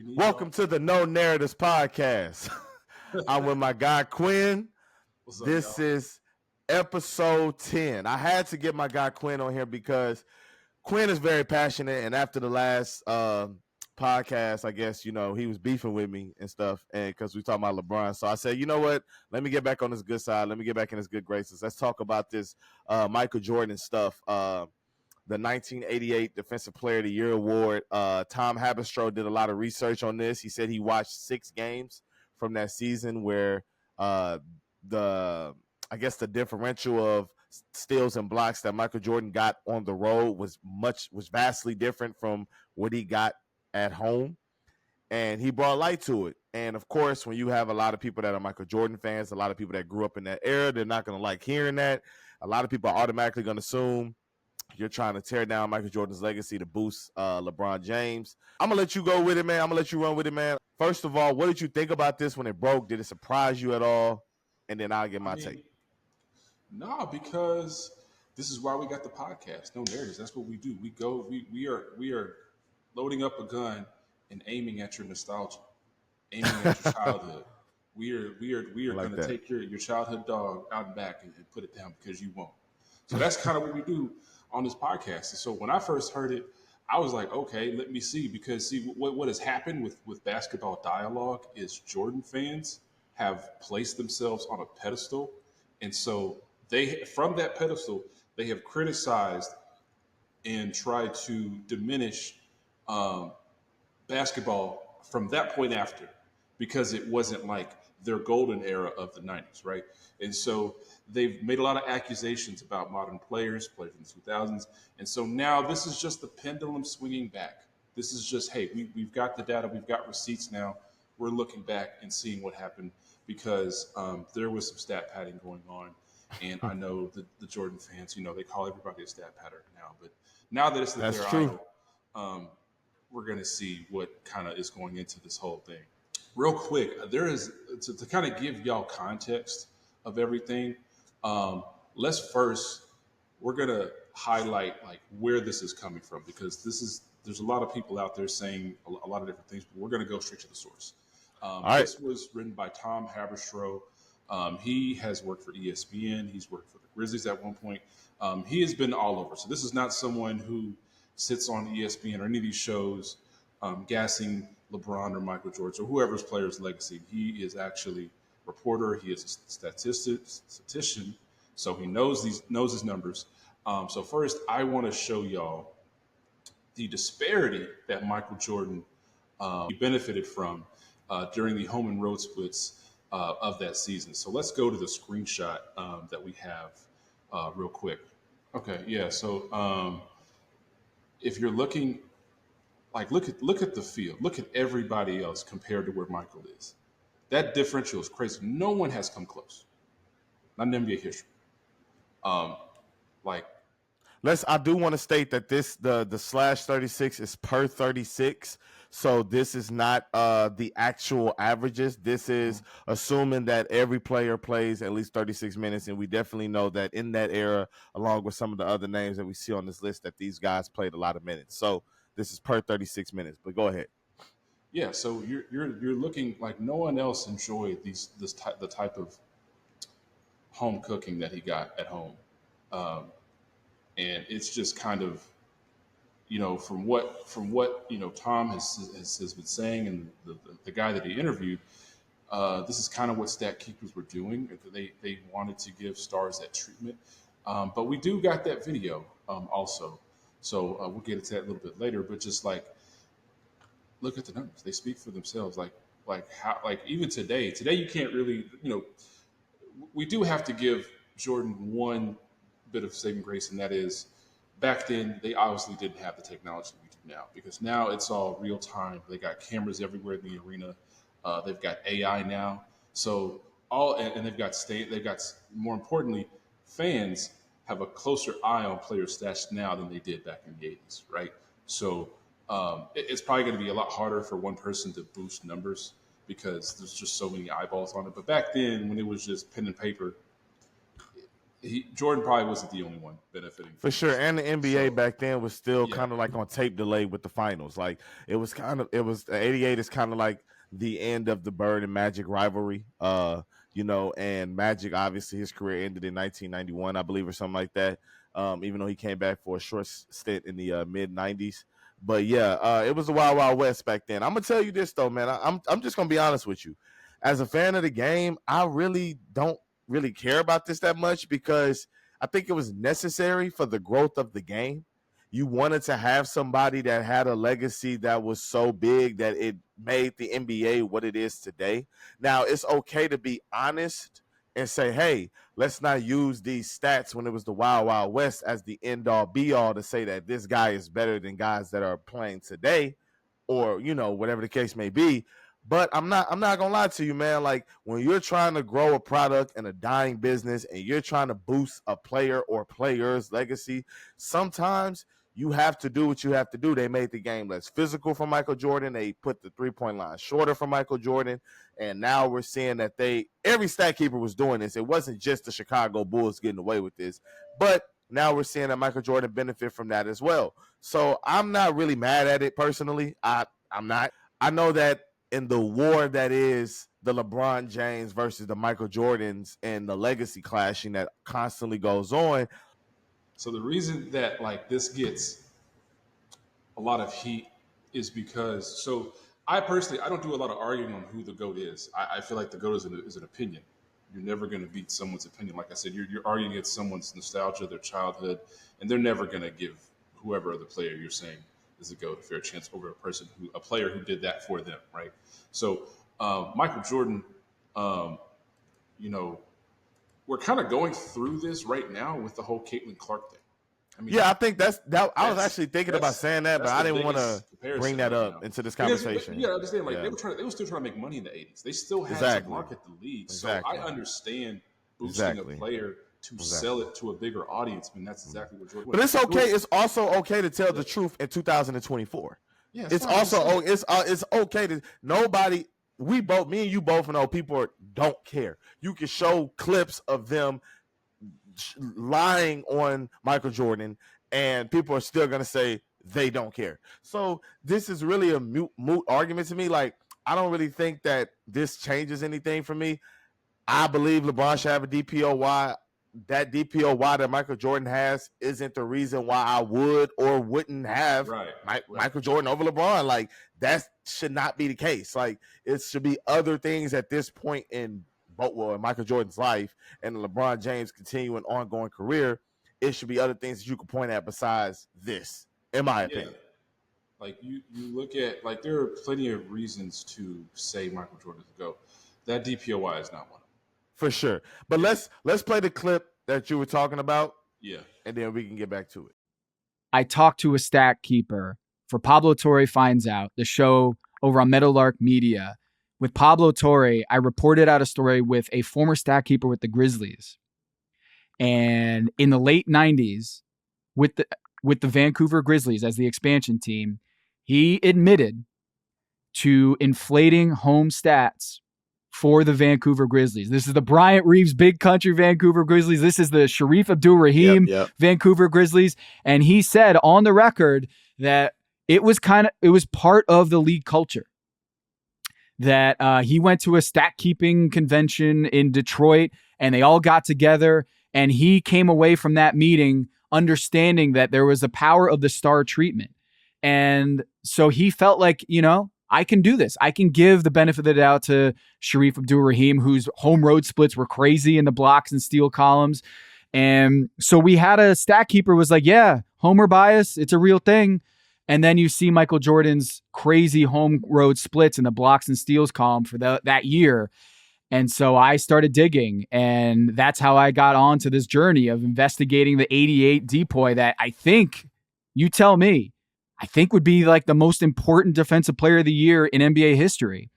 Welcome to the No Narratives Podcast. I'm with my guy Quinn. What's up, this y'all? is episode 10. I had to get my guy Quinn on here because Quinn is very passionate, and after the last podcast, I guess, he was beefing with me and stuff, and because we talking about LeBron. So I said, you know what? Let me get back on his good side. Let me get back in his good graces. Let's talk about this Michael Jordan stuff. The 1988 Defensive Player of the Year award. Tom Haberstroh did a lot of research on this. He said he watched 6 games from that season where the differential of steals and blocks that Michael Jordan got on the road was vastly different from what he got at home. And he brought light to it. And of course, when you have a lot of people that are Michael Jordan fans, a lot of people that grew up in that era, they're not going to like hearing that. A lot of people are automatically going to assume you're trying to tear down Michael Jordan's legacy to boost LeBron James. I'm going to let you go with it, man. I'm going to let you run with it, man. First of all, what did you think about this when it broke? Did it surprise you at all? And then I'll get my take. No, because this is why we got the podcast. No narratives. That's what we do. We are loading up a gun and aiming at your nostalgia, aiming at your childhood. We are like going to take your childhood dog out and back and put it down because you won't. So that's kind of what we do on this podcast. And so when I first heard it, I was like, okay, let me see. Because what has happened with basketball dialogue is Jordan fans have placed themselves on a pedestal. And so from that pedestal, they have criticized and tried to diminish basketball from that point after, because it wasn't like their golden era of the 90s, right? And so they've made a lot of accusations about modern players in the 2000s. And so now this is just the pendulum swinging back. This is just, hey, we've got the data, we've got receipts now. We're looking back and seeing what happened because there was some stat padding going on. And I know the Jordan fans, they call everybody a stat patter now. But now that it's their idol, we're going to see what kind of is going into this whole thing. Real quick, there is, to kind of give y'all context of everything, we're going to highlight like where this is coming from, because there's a lot of people out there saying a lot of different things, but we're going to go straight to the source. This was written by Tom Haberstroh. He has worked for ESPN. He's worked for the Grizzlies at one point. He has been all over. So this is not someone who sits on ESPN or any of these shows gassing LeBron or Michael Jordan or whoever's player's legacy. He is actually a reporter. He is a statistician. So he knows his numbers. So first, I want to show y'all the disparity that Michael Jordan benefited from during the home and road splits of that season. So let's go to the screenshot that we have real quick. Okay, yeah. So if you're looking, like, look at the field. Look at everybody else compared to where Michael is. That differential is crazy. No one has come close. Not in NBA history. I do want to state that the /36 is per 36. So this is not the actual averages. This is assuming that every player plays at least 36 minutes. And we definitely know that in that era, along with some of the other names that we see on this list, that these guys played a lot of minutes. So this is per 36 minutes, but go ahead. Yeah. So you're looking like no one else enjoyed the type of home cooking that he got at home. And it's just kind of, from what Tom has been saying, and the guy that he interviewed, this is kind of what stat keepers were doing. They wanted to give stars that treatment. But we do got that video also. So we'll get into that a little bit later. But just like, look at the numbers. They speak for themselves. Like even today you can't really, we do have to give Jordan one bit of saving grace, and that is, back then they obviously didn't have the technology we do now, because now it's all real time. They got cameras everywhere in the arena. They've got AI now, so and they've got more importantly, fans have a closer eye on player stats now than they did back in the 80s, right? So it's probably going to be a lot harder for one person to boost numbers because there's just so many eyeballs on it. But back then, when it was just pen and paper, Jordan probably wasn't the only one benefiting for sure. this. And the NBA back then was still kind of like on tape delay with the finals. Like it was '88 is kind of like the end of the Bird and Magic rivalry. And Magic, obviously his career ended in 1991, I believe, or something like that. Even though he came back for a short stint in the mid '90s. But yeah, it was the Wild Wild West back then. I'm gonna tell you this though, man. I'm just gonna be honest with you. As a fan of the game, I really don't really care about this that much because I think it was necessary for the growth of the game. You wanted to have somebody that had a legacy that was so big that it made the NBA what it is today. Now, it's okay to be honest and say, hey, let's not use these stats when it was the Wild Wild West as the end all be all to say that this guy is better than guys that are playing today or, whatever the case may be. But I'm not gonna lie to you, man. Like when you're trying to grow a product in a dying business and you're trying to boost a player or player's legacy, sometimes you have to do what you have to do. They made the game less physical for Michael Jordan. They put the 3-point line shorter for Michael Jordan. And now we're seeing that every stat keeper was doing this. It wasn't just the Chicago Bulls getting away with this, but now we're seeing that Michael Jordan benefit from that as well. So I'm not really mad at it personally. I'm not. I know that in the war that is the LeBron James versus the Michael Jordans and the legacy clashing that constantly goes on. So the reason that this gets a lot of heat is because I personally don't do a lot of arguing on who the GOAT is. I feel like the GOAT is an opinion. You're never going to beat someone's opinion. Like I said, you're arguing against someone's nostalgia, their childhood, and they're never going to give whoever other player you're saying is a GOAT a fair chance over a player who did that for them, right? So Michael Jordan, we're kind of going through this right now with the whole Caitlin Clark thing. I mean, I think that's I was actually thinking about saying that, but I didn't want to bring that up into this conversation. I understand. They were still trying to make money in the '80s. They still had to market the league. Exactly. So I understand boosting a player to sell it to a bigger audience. I mean, that's exactly what Jordan. But it's okay. It's also okay to tell the truth in 2024. Yeah, it's okay to nobody. Me and you both know people don't care. You can show clips of them lying on Michael Jordan and people are still going to say they don't care. So this is really a moot argument to me. Like, I don't really think that this changes anything for me. I believe LeBron should have a DPOY. That DPOY that Michael Jordan has isn't the reason why I would or wouldn't have Michael Jordan over LeBron. Like, that should not be the case. Like, it should be other things at this point in Michael Jordan's life and LeBron James' continuing ongoing career. It should be other things that you can point at besides this, in my opinion. Like you look at there are plenty of reasons to say Michael Jordan's the GOAT. That DPOY is not one of them. For sure. But let's play the clip that you were talking about. Yeah. And then we can get back to it. I talked to a stat keeper for Pablo Torre Finds Out, the show over on Meadowlark Media. With Pablo Torre, I reported out a story with a former stat keeper with the Grizzlies. And in the late 90s, with the Vancouver Grizzlies as the expansion team, he admitted to inflating home stats for the Vancouver Grizzlies. This is the Bryant Reeves Big Country Vancouver Grizzlies. This is the Sharif Abdul-Rahim Vancouver Grizzlies. And he said on the record that it was part of the league culture. That he went to a stat keeping convention in Detroit and they all got together and he came away from that meeting understanding that there was the power of the star treatment. And so he felt like, I can do this. I can give the benefit of the doubt to Sharif Abdul-Rahim, whose home road splits were crazy in the blocks and steel columns. And so we had a stat keeper was like, yeah, homer bias, it's a real thing. And then you see Michael Jordan's crazy home road splits in the blocks and steals column for that year. And so I started digging, and that's how I got onto this journey of investigating the 88 DPOY that I think, you tell me, I think would be like the most important defensive player of the year in NBA history.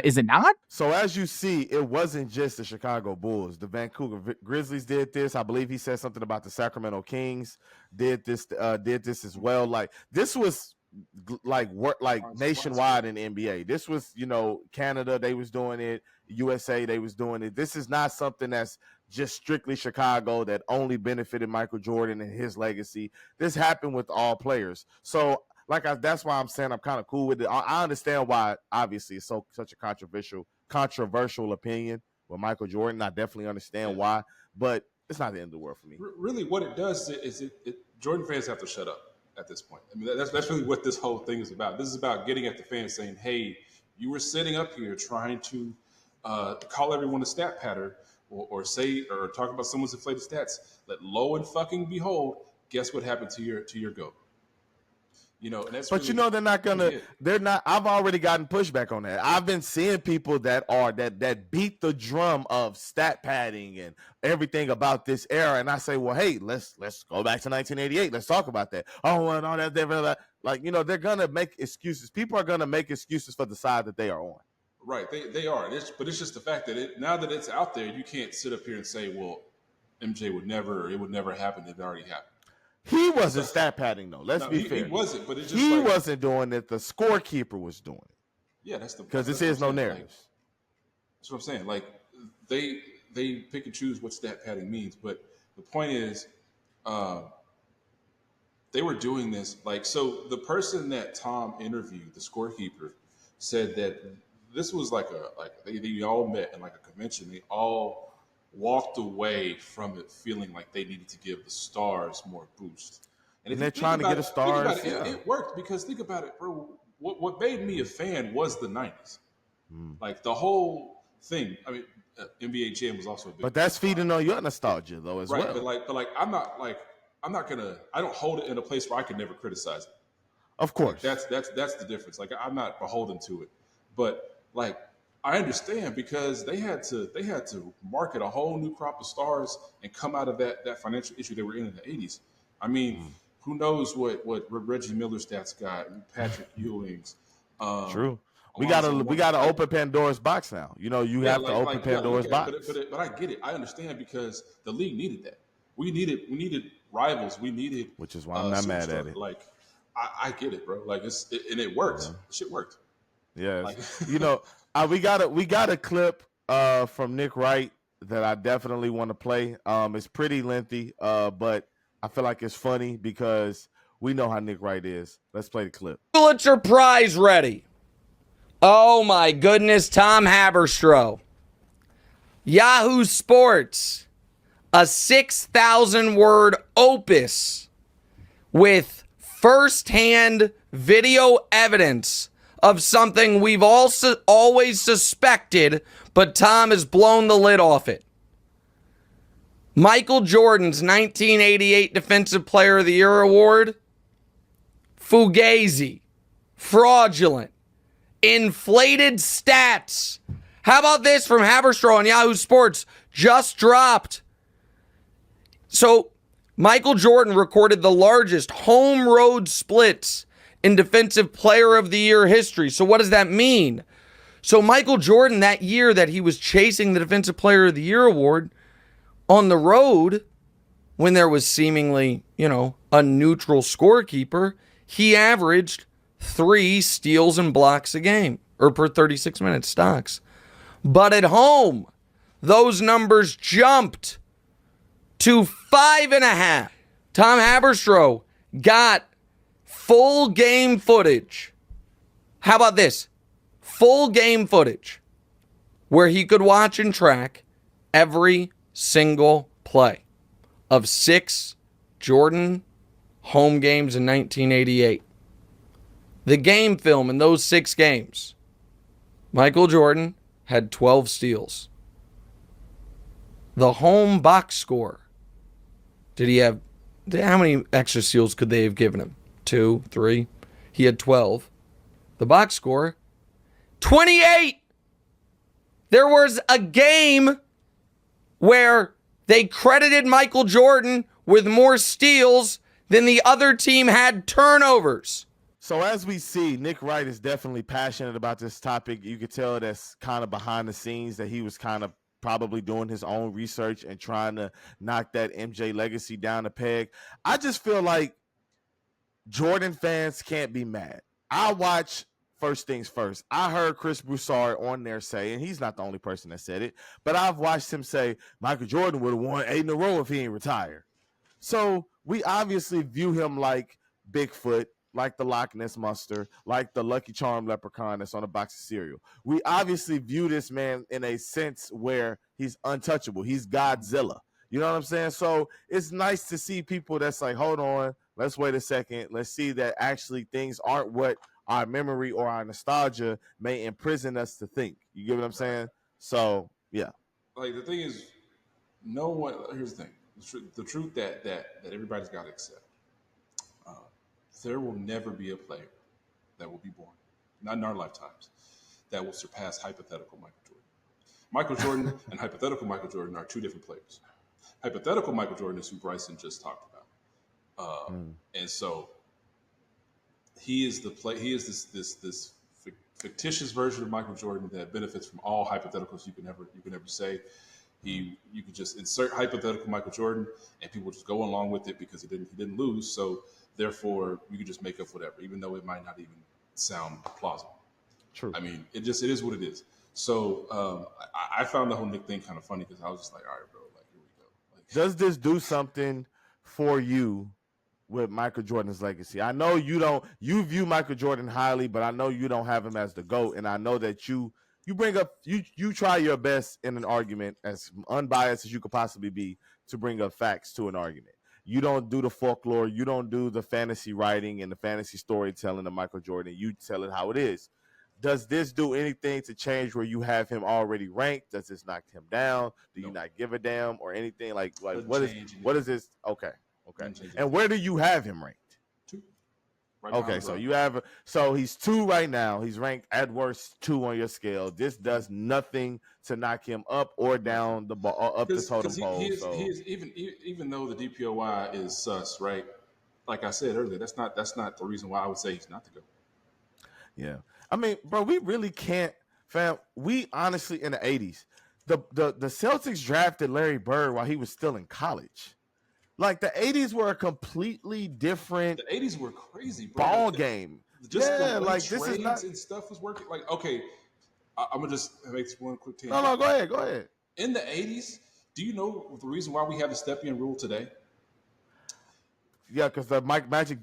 Is it not? So as you see, it wasn't just the Chicago Bulls. The Vancouver Grizzlies did this. I believe he said something about the Sacramento Kings did this as well. Like, this was work like nationwide in the NBA. This was, Canada, they was doing it, USA, they was doing it. This is not something that's just strictly Chicago that only benefited Michael Jordan and his legacy. This happened with all players. So that's why I'm saying I'm kind of cool with it. I understand why obviously it's such a controversial opinion with Michael Jordan. I definitely understand why, but it's not the end of the world for me. Really, what it does is Jordan fans have to shut up at this point. I mean, that's really what this whole thing is about. This is about getting at the fans saying, hey, you were sitting up here trying to call everyone a stat patter or talk about someone's inflated stats. Let lo and fucking behold, guess what happened to your GOAT? And that's. But really, they're not gonna. They're not. I've already gotten pushback on that. I've been seeing people that beat the drum of stat padding and everything about this era, and I say, well, hey, let's go back to 1988. Let's talk about that. Oh, and all that. They're gonna make excuses. People are gonna make excuses for the side that they are on. Right, they are. But it's just the fact that now that it's out there, you can't sit up here and say, well, MJ would never happen. It already happened. He wasn't stat padding though. Let's be fair. He wasn't, but it's just he wasn't doing it. The scorekeeper was doing it. Yeah, that's because this is no narratives. That's what I'm saying. Like they pick and choose what stat padding means, but the point is, they were doing this so. The person that Tom interviewed, the scorekeeper, said that this was they all met in a convention. They all walked away from it feeling like they needed to give the stars more boost. And they're trying to get the stars. It worked because think about it, bro. What made me a fan was the 90s. The whole thing. I mean, NBA Jam was also a big. But that's feeding on your nostalgia though as well. But I'm not gonna. I don't hold it in a place where I can never criticize it. Of course, that's the difference. I'm not beholden to it, but I understand because they had to market a whole new crop of stars and come out of that financial issue they were in the 80s. I mean, who knows what Reggie Miller's stats got, Patrick Ewing's. True. We gotta open Pandora's box now. You have to open Pandora's box. But I get it. I understand because the league needed that. We needed rivals. We needed. Which is why I'm not mad at it. I get it, bro. And it worked. Yeah. Shit worked. Yes. We got a clip from Nick Wright that I definitely want to play. It's pretty lengthy, but I feel like it's funny because we know how Nick Wright is. Let's play the clip. Pulitzer Prize ready. Oh my goodness, Tom Haberstroh. Yahoo Sports, a 6,000 word opus with firsthand video evidence of something we've also always suspected, but Tom has blown the lid off it. Michael Jordan's 1988 Defensive Player of the Year award, fugazi, fraudulent, inflated stats. How about this from Haberstroh on Yahoo Sports? Just dropped. So, Michael Jordan recorded the largest home road splits in Defensive Player of the Year history. So what does that mean? So Michael Jordan, that year that he was chasing the Defensive Player of the Year award on the road, when there was seemingly, a neutral scorekeeper, he averaged 3 steals and blocks a game, or per 36 minutes stocks. But at home, those numbers jumped to 5.5. Tom Haberstroh got full game footage. How about this? Full game footage where he could watch and track every single play of 6 Jordan home games in 1988. The game film in those 6 games, Michael Jordan had 12 steals. The home box score, how many extra steals could they have given him? 2, 3. He had 12. The box score, 28. There was a game where they credited Michael Jordan with more steals than the other team had turnovers. So as we see, Nick Wright is definitely passionate about this topic. You could tell that's kind of behind the scenes that he was kind of probably doing his own research and trying to knock that MJ legacy down a peg. I just feel like Jordan fans can't be mad. I watch First Things First. I heard Chris Broussard on there say, and he's not the only person that said it, but I've watched him say Michael Jordan would have won 8 in a row if he ain't retired. So we obviously view him like Bigfoot, like the Loch Ness Monster, like the Lucky Charm leprechaun that's on a box of cereal. We obviously view this man in a sense where he's untouchable. He's Godzilla. You know what I'm saying? So it's nice to see people that's like, hold on, let's wait a second. Let's see that actually things aren't what our memory or our nostalgia may imprison us to think. You get what I'm saying? So, yeah. Like, the thing is, no one, here's the thing. The truth that everybody's got to accept. There will never be a player that will be born, not in our lifetimes, that will surpass hypothetical Michael Jordan. Michael Jordan and hypothetical Michael Jordan are two different players. Hypothetical Michael Jordan is who Bryson just talked about, and so he is this fictitious version of Michael Jordan that benefits from all hypotheticals you can ever say. You could just insert hypothetical Michael Jordan, and people just go along with it because he didn't lose. So therefore, you could just make up whatever, even though it might not even sound plausible. True. I mean, it is what it is. So I found the whole Nick thing kind of funny because I was just like, all right, bro, like, here we go. Like, does this do something for you with Michael Jordan's legacy? I know you view Michael Jordan highly, but I know you don't have him as the GOAT, and I know that you bring up, you try your best in an argument, as unbiased as you could possibly be, to bring up facts to an argument. You don't do the folklore, you don't do the fantasy writing and the fantasy storytelling of Michael Jordan. You tell it how it is. Does this do anything to change where you have him already ranked? Does this knock him down? Do you not give a damn or anything? Like what is this? Okay. And where do you have him ranked? 2. Okay, so he's 2 right now. He's ranked at worst 2 on your scale. This does nothing to knock him up or down the ball, up the totem pole. He is even though the DPOY is sus, right? Like I said earlier, that's not the reason why I would say he's not the GOAT. Yeah, I mean, bro, we really can't, fam. We honestly, in the 80s, the Celtics drafted Larry Bird while he was still in college. Like, the 80s were a completely different. The 80s were crazy, bro. Ball game. Just yeah, the way like trades this is not. And stuff was working. Like, okay, I'm gonna just make this one quick tangent. No, go ahead. In the 80s, do you know the reason why we have the step-in rule today? Yeah, because the Magic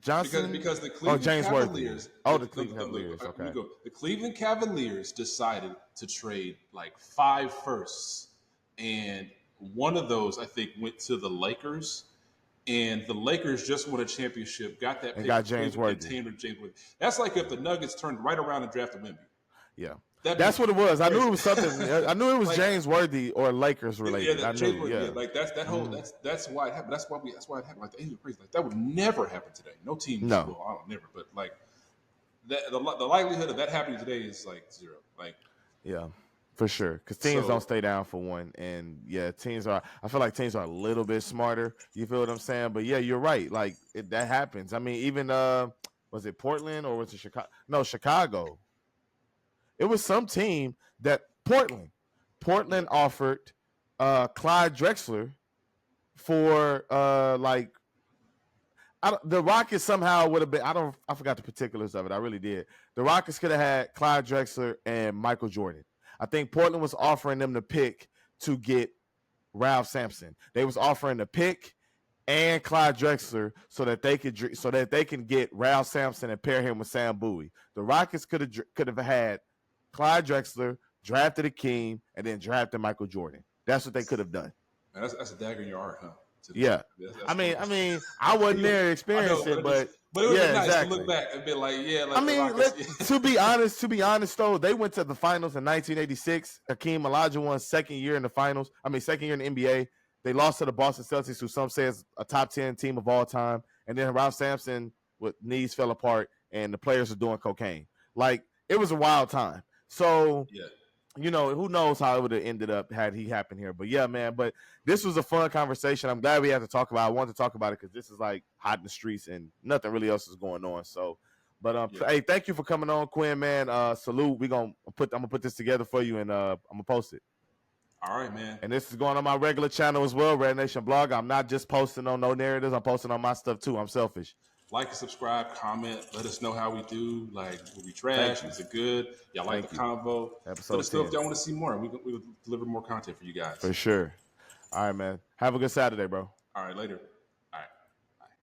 Johnson. Because the Cleveland James Cavaliers. Worthy. The Cleveland Cavaliers. Okay. The Cleveland Cavaliers decided to trade like 5 firsts, and one of those, I think, went to the Lakers, and the Lakers just won a championship, got that pick, and got James Worthy. That's like if the Nuggets turned right around and drafted Wemby. Yeah, that's what it was. I knew it was something. I knew it was like, James Worthy or Lakers related. Yeah, like that's that whole. That's why it happened. That's why it happened. Like the 80s were crazy. Like that would never happen today. No team. No. Well, I don't never. But like that, the likelihood of that happening today is like 0. Like yeah. For sure, because teams don't stay down for one, and yeah, I feel like teams are a little bit smarter. You feel what I'm saying? But yeah, you're right. Like that happens. I mean, even was it Portland or was it Chicago? No, Chicago. It was some team that Portland offered Clyde Drexler for the Rockets somehow would have been. I forgot the particulars of it. I really did. The Rockets could have had Clyde Drexler and Michael Jordan. I think Portland was offering them the pick to get Ralph Sampson. They was offering the pick and Clyde Drexler so that they can get Ralph Sampson and pair him with Sam Bowie. The Rockets could have had Clyde Drexler, drafted Akeem, and then drafted Michael Jordan. That's what they could have done. Man, that's a dagger in your heart, huh? Yeah. That's I mean, I wasn't there to experience it, but it would yeah, be nice exactly. to look back and be like, yeah. Like I mean, to be honest, though, they went to the finals in 1986. Hakeem Olajuwon's second year in the finals. Second year in the NBA. They lost to the Boston Celtics, who some say is a top 10 team of all time. And then Ralph Sampson with knees fell apart, and the players are doing cocaine. Like, it was a wild time. So, yeah. You know, who knows how it would have ended up had he happened here. But yeah, man, but this was a fun conversation. I'm glad we had to talk about it. I wanted to talk about it because this is like hot in the streets and nothing really else is going on. So, but hey, thank you for coming on, Quinn, man. Salute. I'm gonna put this together for you and I'm gonna post it. All right, man. And this is going on my regular channel as well, Red Nation Blogger. I'm not just posting on no narratives. I'm posting on my stuff too. I'm selfish. Like and subscribe, comment. Let us know how we do. Like, will we trash? Is it good? Y'all like the convo? Episode Let us know 10. if y'all want to see more. We'll deliver more content for you guys. For sure. All right, man. Have a good Saturday, bro. All right, later.